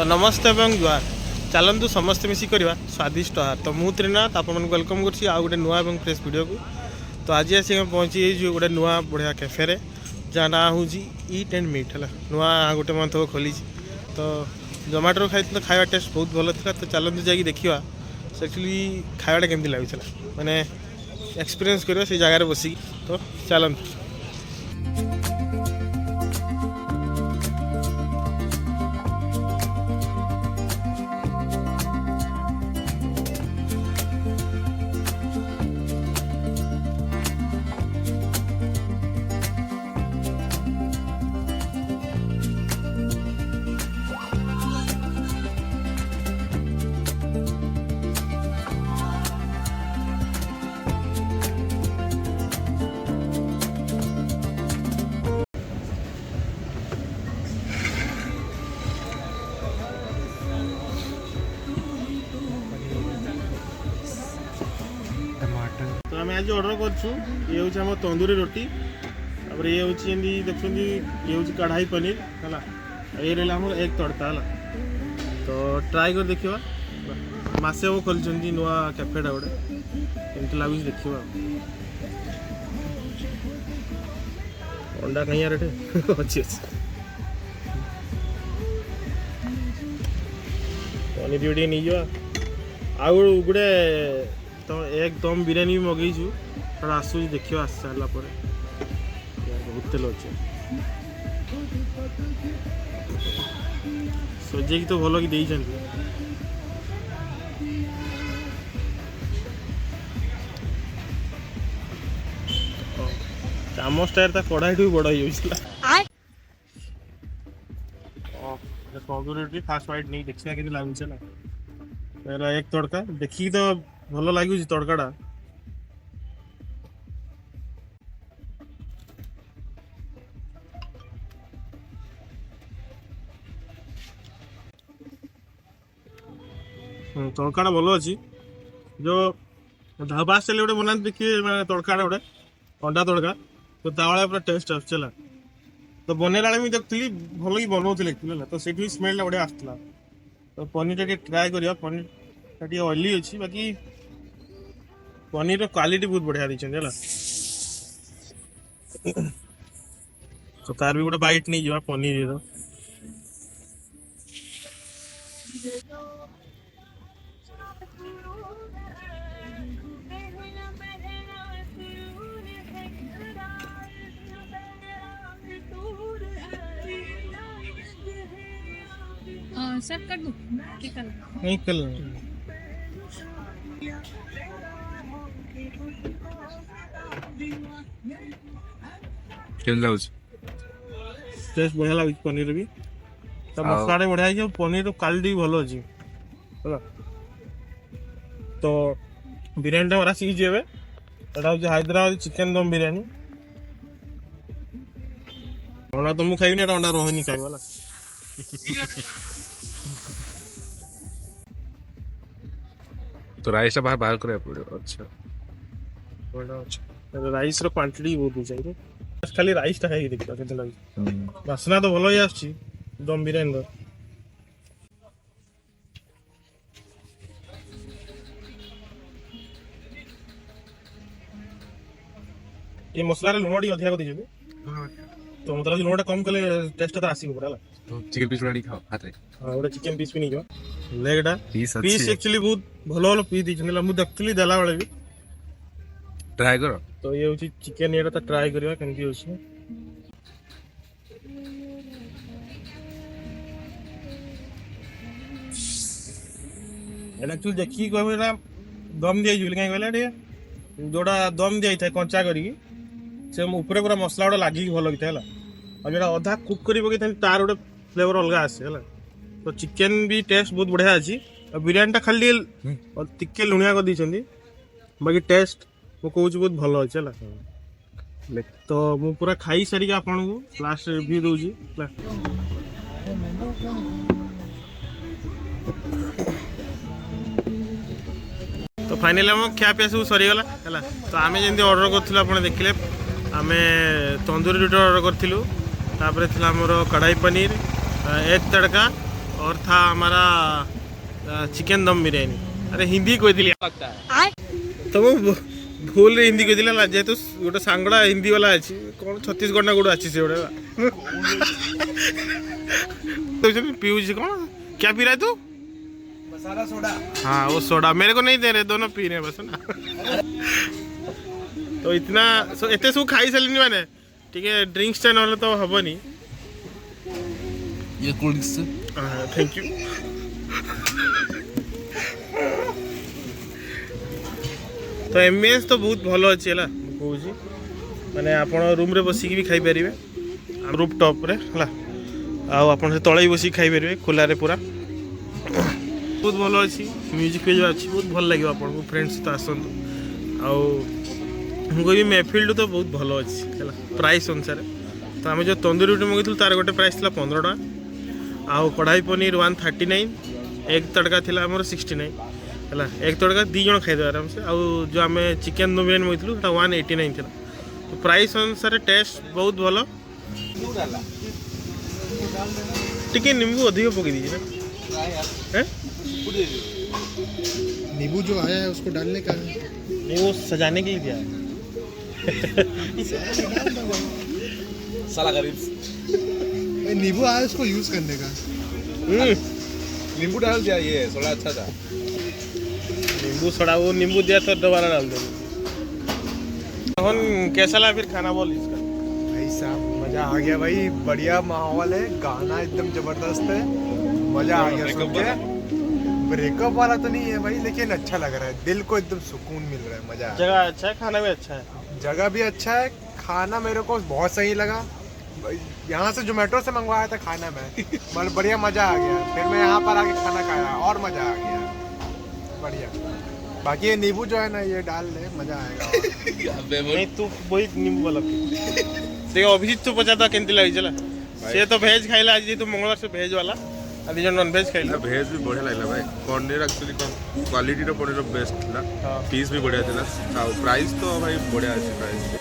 तो नमस्ते एवं जुआर चलतु समस्ते मिसी करवा स्वादिष्ट आहार। तो मुझे त्रिनाथ आप वेलकम कर गोटे नुआ और फ्रेश वीडियो को। तो आज आसी पहुँची गोटे नुआ बढ़िया कैफे जहाँ ना हूँ ईट एंड मीट है नुआ गोटे मंथ हो खोली। तो जोमेटो खाई खावा टेस्ट बहुत भल था। तो चलतु जा देखा एक्चुअली खावाटा केमती लगुला माने एक्सपीरियंस करवा से जगार बसिक। तो चलतु तो आम आज ऑर्डर कर तंदूरी रोटी तापर ये हूँ देखते ये हूँ कढ़ाई पनीर है ये रहा आम एग तड़का है। तो ट्राए कर देखा मसे हम खोली नुआ कैफेटा गोटे कमी लगुच देखा अंडा खाइयार अच्छी अच्छी पनीर गोटे नहीं जा गोटे तो एकदम बिरयानी भी मगेचु आसू देखिए आस सारा बहुत तेल अच्छे सजे तो भल कि देइछन्ति। चामच टायर कढ़ाई भी बड़ हो तंदूरी फास्ट फाइट नहीं देखा कि लगुच ना एक तड़का देखिए तो भल लगुच तड़काटा। तड़काटा भल अच्छी जो ढाबा स्टाइल गोटे बना देखिए तड़काटा गोटे अंडा तड़का तो तावड़ा पूरा टेस्ट आसला। तो बनैला भी देखी भल कि बनाऊे तो से स्मेल बढ़िया आसला। तो पनीर ट्राए करिया पनीर ऑयली अच्छी बाकी पनीर क्वालिटी बहुत बढ़िया है। तो तार भी गोटे बाइट नहीं जा पनीर सर कर दूं नहीं कल टेस्ट बढ़िया लगे पनीर भी तो मसला बढ़िया है पनीर क्वालिटी भल अच्छी है। तो बिरयानी मरा शिखी हूँ हैदराबाद चिकेन दम बिरयानी अंडा तो मुझे खाई अंडा रोहिणी खाई तो राइस बाहर बाहर करे पड़े। अच्छा राइस रो क्वांटिटी बहुत चाहिए खाली राइस टा खाई देखा के लगे बासना तो भल ही आछी दम बिरयानी ये मसला लुण टी अधिक दे तो मतलब लुण कम कले टेस्ट तो आसी पूरा तो चिकन पीस वाली खाओ हाथ रे हां गोटे चिकन पीस भी नहीं जो लेगटा पीस एक्चुअली बहुत भल भल पीस दी मुझे देखली देला बेले भी ट्राई करो। तो ये हूँ चिकेन ये ट्राए करवा केमती अच्छे एक्चुअली देखिए कह दम दिया कहीं कहले जोड़ा दम दिया कंचा करी से ऊपर पूरा मसला गोटे लगे भल लगी है और जो अधा कुक कर तार गोटे फ्लेवर अलग आसे है। तो चिकेन भी टेस्ट बहुत बढ़िया अच्छी और बिरयानी खाली टिके लुणिया कर दी बाकी टेस्ट मु कहूँ बहुत भल अच्छे है। तो मु पूरा खाई सारिक आपन को लास्ट रिव्यू दूची। तो फाइनली आम खियापिया सब सरीगला है। तो आम जमी अर्डर करूँ आप देखिले आम तंदूरी रोटी अर्डर करूँ तापर आमर कढ़ाई पनीर एग तड़का और था हमारा चिकन दम बिरयानी। अरे हिंदी कोई दिली तो मु भूल रे हिंदी कोई दिला जेहेतु गोटे सांगड़ा हिंदी वाला अच्छी कौन छत्तीसगढ़ ना गोटे अच्छी से गोटे पीयूष कौन क्या पी रहा है तू? मसाला सोडा। हाँ वो सोडा मेरे को नहीं दे रहे, दोनों पी रहे हैं बस ना। तो इतना एते सब खाई सारे मैंने ठीक है ड्रिंक्स टा ना तो हबनी। ये कोल्ड ड्रिंक्स थैंक यू। तो एमएस तो बहुत भल अच्छी है कहूँ मैंने आप रूम रे बसिक भी खाई पारे रूफ टॉप रे है आप तले बस खाई पारे खोल पूरा बहुत भल अच्छी म्यूजिक पेज अच्छी बहुत भल लगे आपको फ्रेंड्स सहित आसतु आगे महफिल तो बहुत भल अच्छी है प्राइस अनुसार। तो आम जो तंदूरी रोटी मंगेलु तार गोटे प्राइस था 15 टका आउ कढ़ाई पनीर 139 एक तड़का थी आमर 69 है एक तड़का 2 जन खाईदे आराम से आउ जो आम चिकेन दम बिरयानी मंगेलु 189 था। तो प्राइस अनुसार टेस्ट बहुत भल टिके नींबू अधिक पकई दीजिए नींबू जो आया है उसको डालने का नहीं वो सजाने के लिए दिया है। साला गरीब नींबू आया उसको यूज करने का। नींबू डाल दिया ये थोड़ा अच्छा था। नींबू सड़ा वो नींबू दिया तो दोबारा डाल दो। कैसा लगा फिर खाना बोल इसका? भाई साहब मजा आ गया भाई, बढ़िया माहौल है, गाना एकदम जबरदस्त है, मजा आ गया सुन के। ब्रेकअप वाला तो नहीं है भाई लेकिन अच्छा लग रहा है, दिल को एकदम सुकून मिल रहा है, मजा आ जगह अच्छा है, खाना भी अच्छा है। जगह भी अच्छा है, खाना मेरे को बहुत सही लगा। यहाँ से जोमेटो से मंगवाया था खाना मैं बढ़िया मजा आ गया। फिर मैं यहाँ पर आके खाना खाया और मजा आ गया बढ़िया। बाकी ये नींबू जो है ना ये डाल ले मजा आएगा। नहीं तू वही नींबू वाला देखो अभिजीत तू पचाता केंती लगी चला से तो भेज खाइला आज तू मंगलवार से भेज वाला अभी जो नॉन भेज खाइला भेज भी बढ़िया लगला भाई। पनीर एक्चुअली क्वालिटी रो पनीर बेस्ट था, पीस भी बढ़िया था, प्राइस तो भाई बढ़िया अच्छी प्राइस।